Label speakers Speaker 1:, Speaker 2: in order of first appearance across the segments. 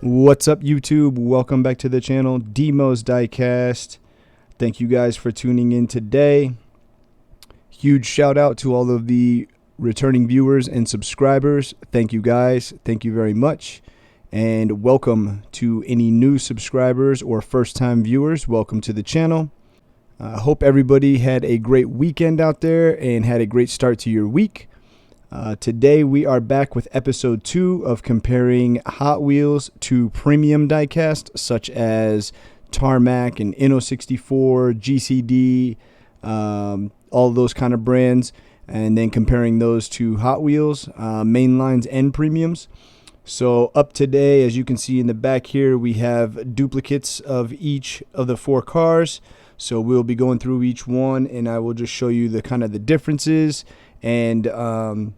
Speaker 1: What's up, YouTube? Welcome back to the channel, Demo's Diecast. Thank you guys for tuning in today. Huge shout out to all of the returning viewers and subscribers. Thank you guys. Thank you very much. And welcome to any new subscribers or first-time viewers. Welcome to the channel. I hope everybody had a great weekend out there and had a great start to your week. Today we are back with episode 2 of comparing Hot Wheels to premium diecast such as Tarmac and Inno64, GCD, all those kind of brands, and then comparing those to Hot Wheels, mainlines and premiums. So up today, as you can see in the back here, we have duplicates of each of the 4 cars. So we'll be going through each one, and I will just show you the kind of the differences and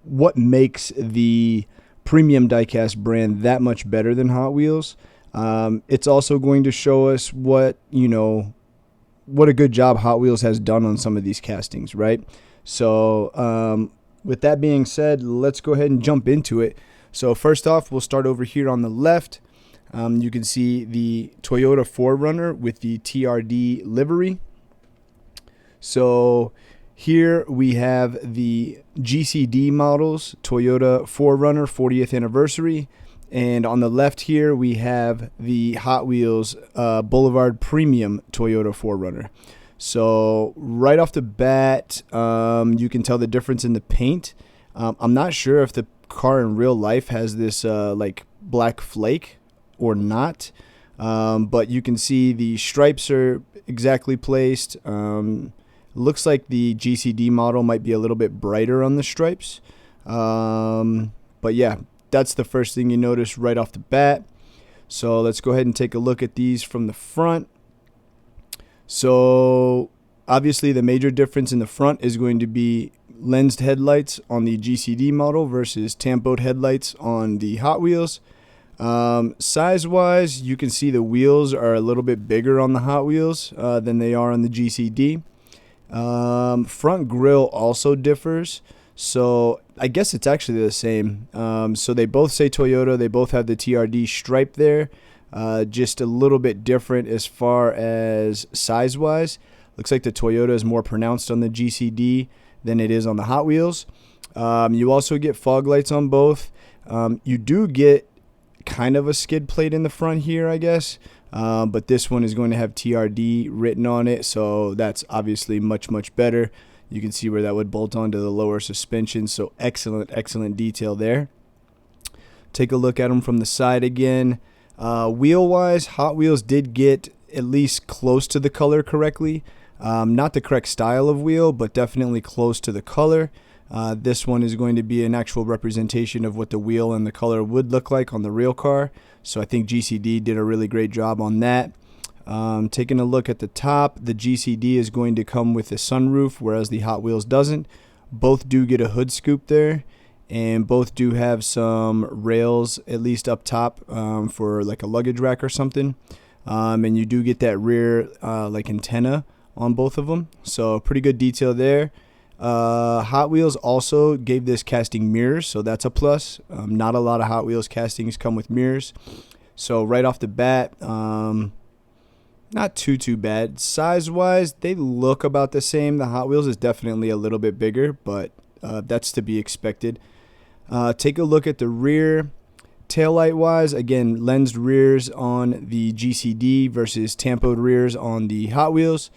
Speaker 1: what makes the premium diecast brand that much better than Hot Wheels. It's also going to show us what a good job Hot Wheels has done on some of these castings, right? So with that being said, let's go ahead and jump into it. So first off, we'll start over here on the left. You can see the Toyota 4Runner with the TRD livery. So here we have the GCD models, Toyota 4Runner 40th anniversary. And on the left here, we have the Hot Wheels Boulevard Premium Toyota 4Runner. So right off the bat, you can tell the difference in the paint. I'm not sure if the car in real life has this like black flake or not. But you can see the stripes are exactly placed. Looks like the GCD model might be a little bit brighter on the stripes. But yeah, that's the first thing you notice right off the bat. So let's go ahead and take a look at these from the front. So obviously the major difference in the front is going to be lensed headlights on the GCD model versus tampoed headlights on the Hot Wheels. Size wise, you can see the wheels are a little bit bigger on the Hot Wheels than they are on the GCD. Front grille also differs, so I guess it's actually the same. So they both say Toyota, they both have the TRD stripe there, just a little bit different as far as size wise. Looks like the Toyota is more pronounced on the GCD than it is on the Hot Wheels. You also get fog lights on both. You do get kind of a skid plate in the front here, I guess. But this one is going to have TRD written on it, so that's obviously much better. You can see where that would bolt onto the lower suspension, so excellent detail there. Take a look at them from the side again. Wheel wise, Hot Wheels did get at least close to the color correctly. Not the correct style of wheel, but definitely close to the color. This one is going to be an actual representation of what the wheel and the color would look like on the real car. So I think GCD did a really great job on that. Taking a look at the top, the GCD is going to come with a sunroof, whereas the Hot Wheels doesn't. Both do get a hood scoop there, and both do have some rails, at least up top, for like a luggage rack or something. And you do get that rear like antenna on both of them. So pretty good detail there. Hot Wheels also gave this casting mirrors, so that's a plus. Not a lot of Hot Wheels castings come with mirrors. So right off the bat, not too bad. Size-wise, they look about the same. The Hot Wheels is definitely a little bit bigger, but that's to be expected. Take a look at the rear. Taillight-wise, again, lensed rears on the GCD versus tampoed rears on the Hot Wheels.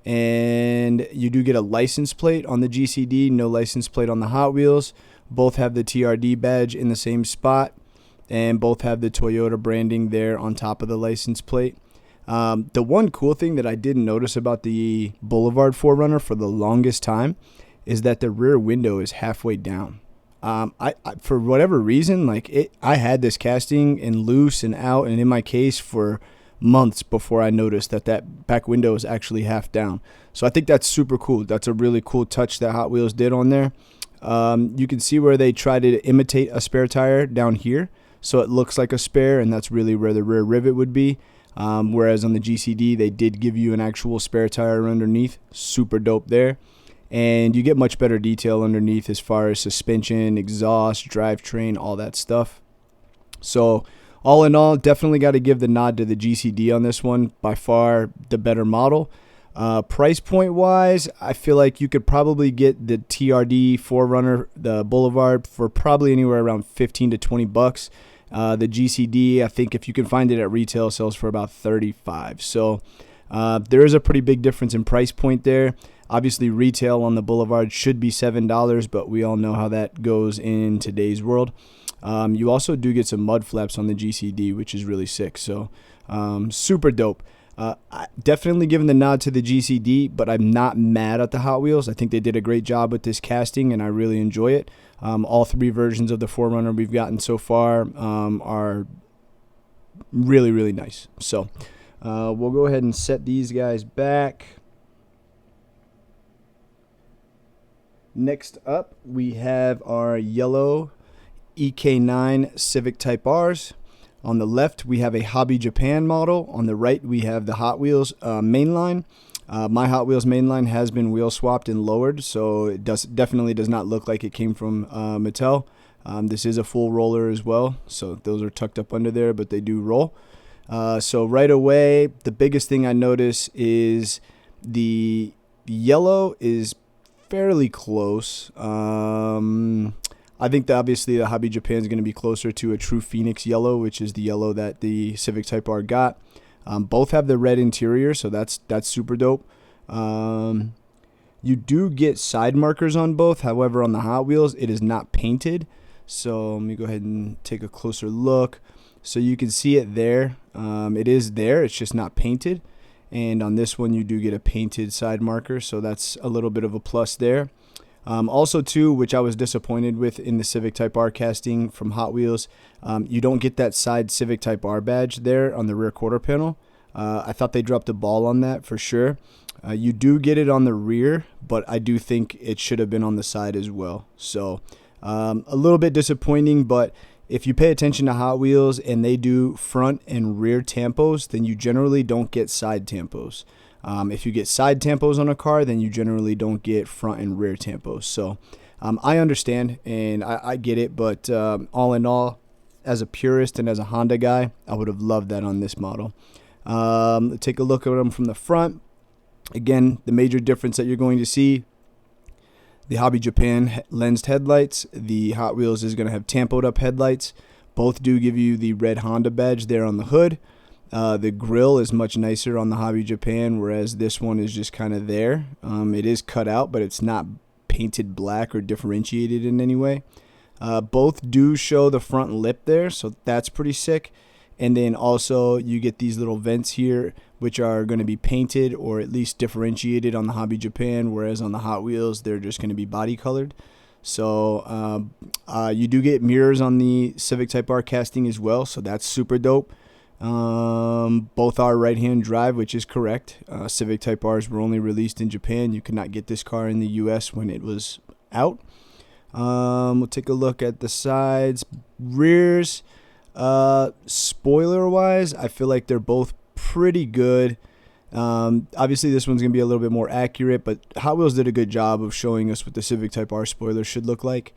Speaker 1: And you do get a license plate on the GCD, no license plate on the Hot Wheels. Both have the TRD badge in the same spot, and both have the Toyota branding there on top of the license plate. The one cool thing that I didn't notice about the Boulevard 4Runner for the longest time is that the rear window is halfway down. I for whatever reason, I had this casting in loose and out and in my case for months before I noticed that that back window is actually half down. So I think that's super cool. That's a really cool touch that Hot Wheels did on there. You can see where they try to imitate a spare tire down here, so it looks like a spare, and that's really where the rear rivet would be. Whereas on the GCD, they did give you an actual spare tire underneath. Super dope there. And you get much better detail underneath as far as suspension, exhaust, drivetrain, all that stuff. So all in all, definitely got to give the nod to the GCD on this one. By far the better model. Price point wise, I feel like you could probably get the TRD 4Runner, the Boulevard, for probably anywhere around 15 to 20 bucks. The GCD, I think if you can find it at retail, sells for about 35. So there is a pretty big difference in price point there. Obviously, retail on the Boulevard should be $7, but we all know how that goes in today's world. You also do get some mud flaps on the GCD, which is really sick. So super dope. Definitely giving the nod to the GCD, but I'm not mad at the Hot Wheels. I think they did a great job with this casting, and I really enjoy it. All three versions of the 4Runner we've gotten so far are really, really nice. So we'll go ahead and set these guys back. Next up, we have our yellow EK9 Civic Type Rs. On the left, we have a Hobby Japan model. On the right, we have the Hot Wheels mainline. My Hot Wheels mainline has been wheel swapped and lowered, so it definitely does not look like it came from Mattel. This is a full roller as well, so those are tucked up under there, but they do roll. So right away, the biggest thing I notice is the yellow is fairly close. I think that obviously the Hobby Japan is going to be closer to a true Phoenix yellow, which is the yellow that the Civic Type R got. Both have the red interior, so that's super dope. You do get side markers on both. However, on the Hot Wheels, it is not painted. So let me go ahead and take a closer look. So you can see it there. It is there. It's just not painted. And on this one, you do get a painted side marker, so that's a little bit of a plus there. Also, too, which I was disappointed with in the Civic Type R casting from Hot Wheels, you don't get that side Civic Type R badge there on the rear quarter panel. I thought they dropped the ball on that for sure. You do get it on the rear, but I do think it should have been on the side as well. So a little bit disappointing, but if you pay attention to Hot Wheels and they do front and rear tampos, then you generally don't get side tampos. If you get side tampos on a car, then you generally don't get front and rear tampos. So I understand and I get it, but all in all, as a purist and as a Honda guy, I would have loved that on this model. Take a look at them from the front. Again, the major difference that you're going to see, the Hobby Japan lensed headlights. The Hot Wheels is going to have tampoed up headlights. Both do give you the red Honda badge there on the hood. The grille is much nicer on the Hobby Japan, whereas this one is just kind of there. It is cut out, but it's not painted black or differentiated in any way. Both do show the front lip there, so that's pretty sick. And then also you get these little vents here, which are going to be painted or at least differentiated on the Hobby Japan, whereas on the Hot Wheels, they're just going to be body colored. So you do get mirrors on the Civic Type R casting as well, so that's super dope. Both are right-hand drive, which is correct. Civic Type Rs were only released in Japan. You could not get this car in the US when it was out. We'll take a look at the sides. Rears, spoiler wise, I feel like they're both pretty good. Obviously this one's gonna be a little bit more accurate, but Hot Wheels did a good job of showing us what the Civic Type R spoiler should look like.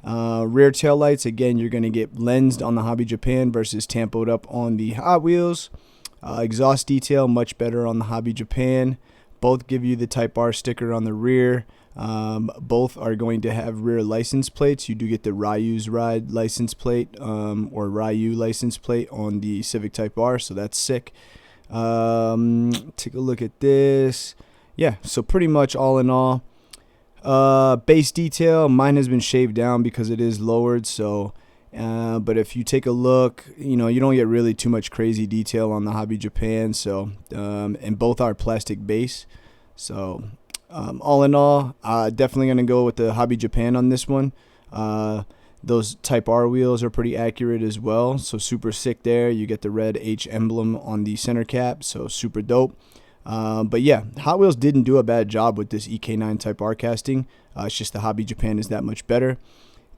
Speaker 1: Rear tail lights, again, you're going to get lensed on the Hobby Japan versus tampoed up on the Hot Wheels. Exhaust detail, much better on the Hobby Japan. Both give you the Type R sticker on the rear. Both are going to have rear license plates. You do get the Ryu's Ride license plate or Ryu license plate on the Civic Type R, so that's sick. Take a look at this. Yeah, so pretty much all in all, base detail, mine has been shaved down because it is lowered, so but if you take a look, you know, you don't get really too much crazy detail on the Hobby Japan. So and both are plastic base, so all in all, definitely gonna go with the Hobby Japan on this one. Those Type R wheels are pretty accurate as well, so super sick there. You get the red H emblem on the center cap, so super dope. But yeah, Hot Wheels didn't do a bad job with this EK9 Type R casting. It's just the Hobby Japan is that much better.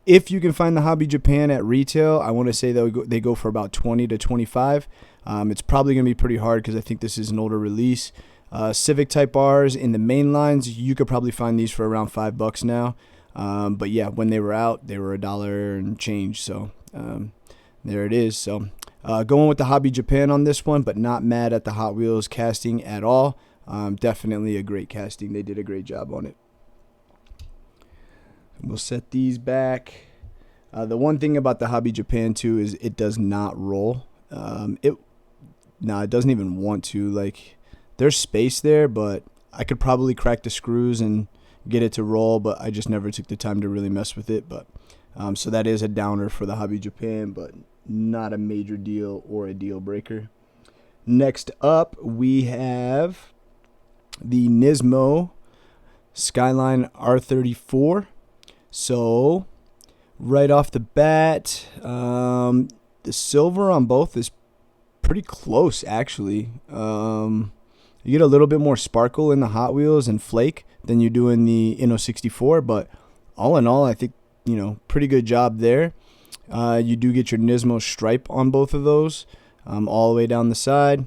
Speaker 1: If you can find the Hobby Japan at retail, I want to say they go for about 20 to 25. It's probably going to be pretty hard because I think this is an older release. Civic Type R's in the main lines, you could probably find these for around $5 now. But yeah, when they were out, they were $1 and change. So there it is. So going with the Hobby Japan on this one, but not mad at the Hot Wheels casting at all. Definitely a great casting. They did a great job on it. We'll set these back. The one thing about the Hobby Japan too is it does not roll. It doesn't even want to. Like, there's space there, but I could probably crack the screws and get it to roll, but I just never took the time to really mess with it. But so that is a downer for the Hobby Japan, but not a major deal or a deal breaker. Next up, we have the Nismo Skyline R34. So right off the bat, the silver on both is pretty close, actually. You get a little bit more sparkle in the Hot Wheels and flake than you do in the Inno64, but all in all, I think, pretty good job there. You do get your Nismo stripe on both of those, all the way down the side.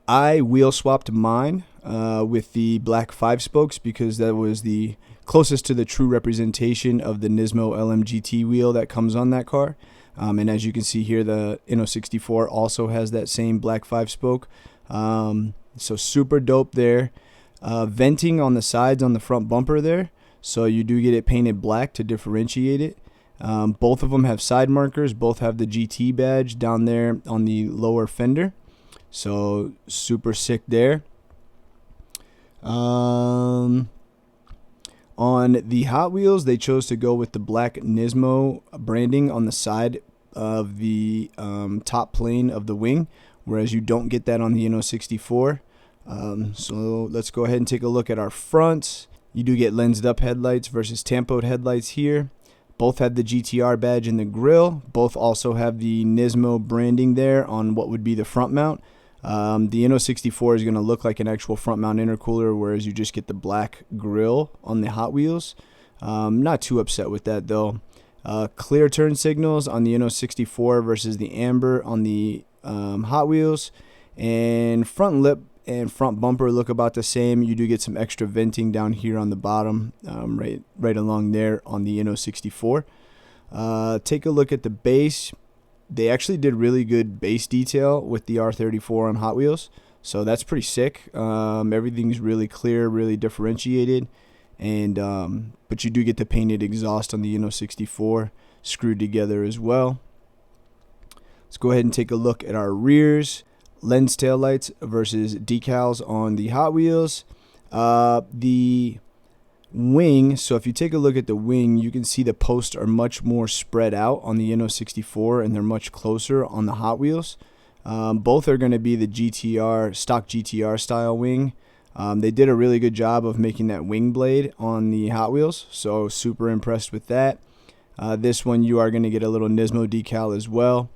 Speaker 1: I wheel swapped mine with the black 5-spokes because that was the closest to the true representation of the Nismo LMGT wheel that comes on that car. And as you can see here, the Inno64 also has that same black 5-spoke. So super dope there. Venting on the sides on the front bumper there, so you do get it painted black to differentiate it. Both of them have side markers. Both have the GT badge down there on the lower fender, so super sick there. On the Hot Wheels, they chose to go with the black Nismo branding on the side of the top plane of the wing, whereas you don't get that on the Inno64. So let's go ahead and take a look at our fronts. You do get lensed up headlights versus tampoed headlights here. Both have the GTR badge in the grille. Both also have the Nismo branding there on what would be the front mount. The Inno64 is going to look like an actual front mount intercooler, whereas you just get the black grille on the Hot Wheels. Not too upset with that though. Clear turn signals on the Inno64 versus the amber on the Hot Wheels, and front lip and front bumper look about the same. You do get some extra venting down here on the bottom, right along there on the Inno64. Take a look at the base. They actually did really good base detail with the R34 on Hot Wheels, so that's pretty sick. Everything's really clear, really differentiated, and but you do get the painted exhaust on the Inno64 screwed together as well. Let's go ahead and take a look at our rears. Lens taillights versus decals on the Hot Wheels. The wing, so if you take a look at the wing, you can see the posts are much more spread out on the Inno64, and they're much closer on the Hot Wheels. Both are going to be the stock GTR style wing. They did a really good job of making that wing blade on the Hot Wheels, so super impressed with that. This one you are going to get a little Nismo decal as well.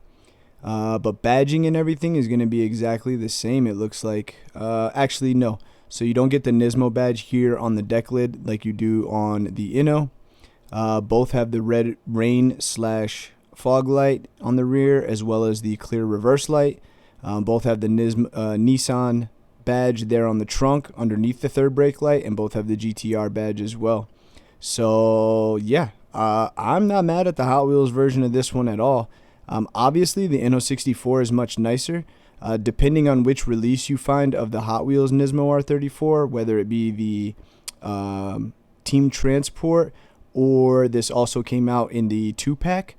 Speaker 1: But badging and everything is going to be exactly the same, it looks like. Actually, no. So you don't get the Nismo badge here on the deck lid like you do on the Inno. Both have the red rain / fog light on the rear, as well as the clear reverse light. Both have the Nissan badge there on the trunk underneath the third brake light, and both have the GTR badge as well. So yeah, I'm not mad at the Hot Wheels version of this one at all. Obviously, the Inno64 is much nicer. Depending on which release you find of the Hot Wheels Nismo R34, whether it be the Team Transport or this also came out in the 2-pack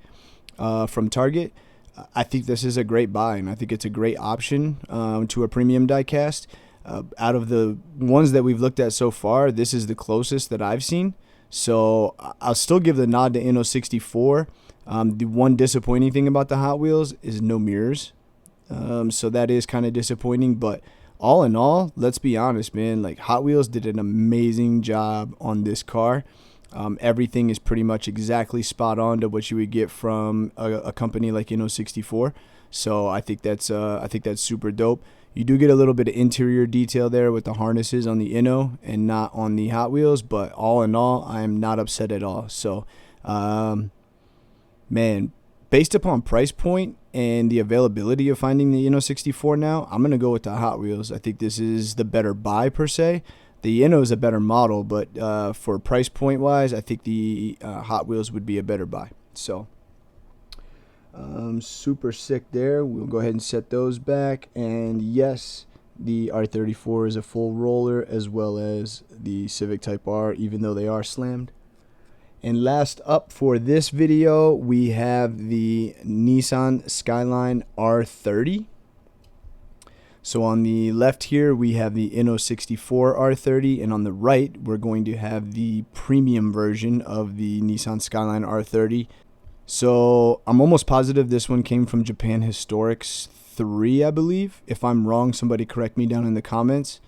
Speaker 1: from Target, I think this is a great buy, and I think it's a great option to a premium diecast. Out of the ones that we've looked at so far, this is the closest that I've seen. So I'll still give the nod to Inno64. The one disappointing thing about the Hot Wheels is no mirrors. So that is kind of disappointing, but all in all, let's be honest, man, like Hot Wheels did an amazing job on this car. Everything is pretty much exactly spot on to what you would get from a company like Inno64. So I think that's super dope. You do get a little bit of interior detail there with the harnesses on the Inno and not on the Hot Wheels, but all in all, I am not upset at all. So, man, based upon price point and the availability of finding the Inno64 now, I'm going to go with the Hot Wheels. I think this is the better buy per se. The Inno is a better model, but for price point wise, I think the Hot Wheels would be a better buy. So, super sick there. We'll go ahead and set those back. And yes, the R34 is a full roller as well as the Civic Type R, even though they are slammed. And last up for this video, we have the Nissan Skyline R30. So on the left here, we have the Inno64 R30, and on the right, we're going to have the premium version of the Nissan Skyline R30. So I'm almost positive this one came from Japan Historics 3, I believe. If I'm wrong, somebody correct me down in the comments.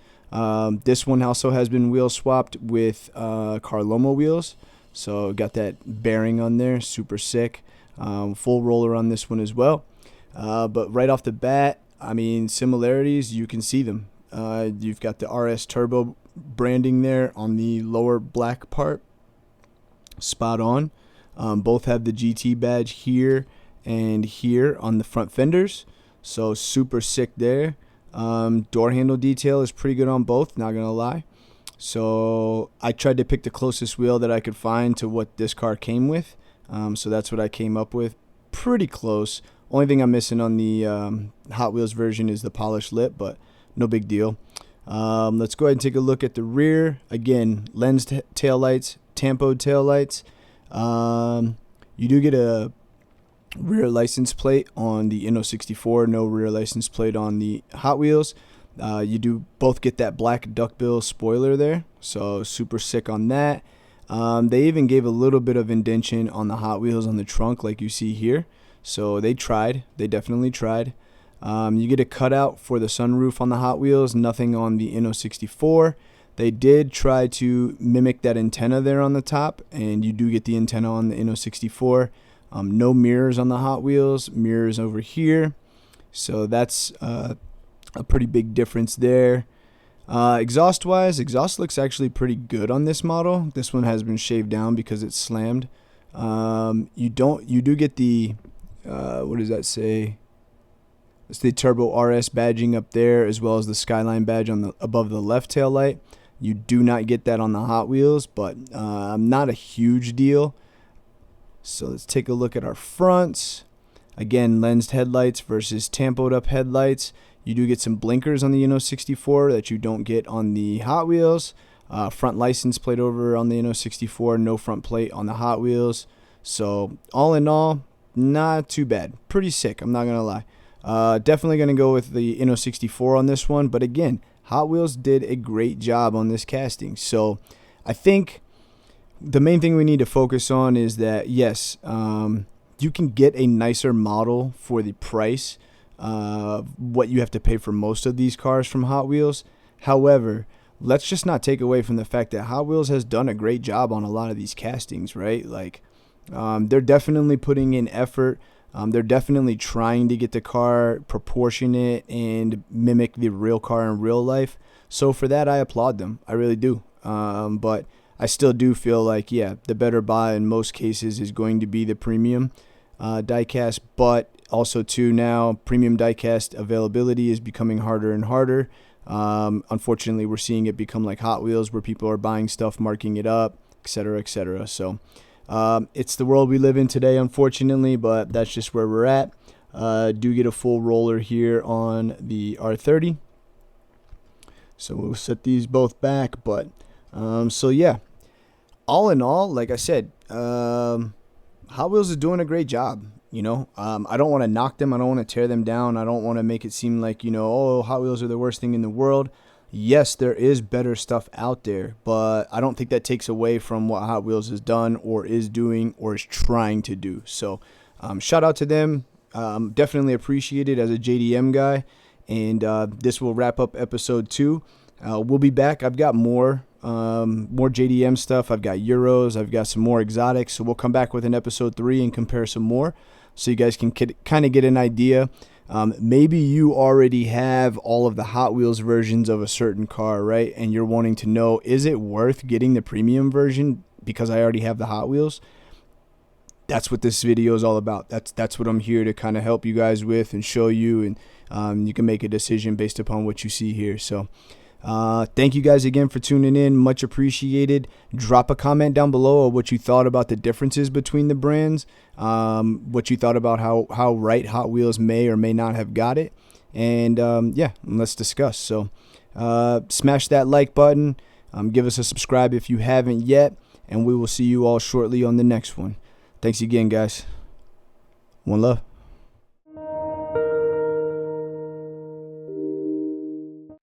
Speaker 1: This one also has been wheel swapped with Carlomo wheels. So got that bearing on there, super sick. Full roller on this one as well. But right off the bat, I mean, similarities, you can see them. You've got the RS Turbo branding there on the lower black part. Spot on. Both have the GT badge here and here on the front fenders. So super sick there. Door handle detail is pretty good on both, not going to lie. So I tried to pick the closest wheel that I could find to what this car came with. So that's what I came up with. Pretty close. Only thing I'm missing on the Hot Wheels version is the polished lip, but no big deal. Let's go ahead and take a look at the rear. Again, lensed taillights, tampoed taillights. You do get a rear license plate on the Inno64, no rear license plate on the Hot Wheels. You do both get that black duckbill spoiler there, so super sick on that. They even gave a little bit of indentation on the Hot Wheels on the trunk like you see here. So they tried. They definitely tried. You get a cutout for the sunroof on the Hot Wheels, nothing on the Inno64. They did try to mimic that antenna there on the top, and you do get the antenna on the Inno64. No mirrors on the Hot Wheels, mirrors over here. So that's a pretty big difference there. Exhaust wise, exhaust looks actually pretty good on this model. This one has been shaved down because it's slammed. You do get the what does that say? It's the Turbo RS badging up there, as well as the Skyline badge on the above the left tail light. You do not get that on the Hot Wheels, but not a huge deal. So let's take a look at our fronts. Again, lensed headlights versus tampoed up headlights. You do get some blinkers on the Inno64 that you don't get on the Hot Wheels. Front license plate over on the Inno64, no front plate on the Hot Wheels. So all in all, not too bad. Pretty sick, I'm not going to lie. Definitely going to go with the Inno64 on this one. But again, Hot Wheels did a great job on this casting. So I think the main thing we need to focus on is that, yes, you can get a nicer model for the price what you have to pay for most of these cars from Hot Wheels. However, let's just not take away from the fact that Hot Wheels has done a great job on a lot of these castings, right? Like, they're definitely putting in effort. They're definitely trying to get the car proportionate and mimic the real car in real life. So for that, I applaud them. I really do. But I still do feel like, yeah, the better buy in most cases is going to be the premium diecast. But also, too, now premium diecast availability is becoming harder and harder. Unfortunately, we're seeing it become like Hot Wheels, where people are buying stuff, marking it up, etc., etc. So it's the world we live in today, unfortunately, but that's just where we're at. Do get a full roller here on the R30. So we'll set these both back. But so yeah, all in all, like I said, Hot Wheels is doing a great job. You know, I don't want to knock them. I don't want to tear them down. I don't want to make it seem like, you know, oh, Hot Wheels are the worst thing in the world. Yes, there is better stuff out there, but I don't think that takes away from what Hot Wheels has done or is doing or is trying to do. So shout out to them. Definitely appreciate it as a JDM guy. And this will wrap up episode 2. We'll be back. I've got more more JDM stuff. I've got Euros. I've got some more exotics. So we'll come back with an episode 3 and compare some more, so you guys can kind of get an idea. Maybe you already have all of the Hot Wheels versions of a certain car, right? And you're wanting to know, is it worth getting the premium version because I already have the Hot Wheels? That's what this video is all about. That's what I'm here to kind of help you guys with and show you, and you can make a decision based upon what you see here. So thank you guys again for tuning in. Much appreciated. Drop a comment down below of what you thought about the differences between the brands, what you thought about how right Hot Wheels may or may not have got it, and yeah, let's discuss. So smash that like button, give us a subscribe if you haven't yet, and we will see you all shortly on the next one. Thanks again, guys. One love.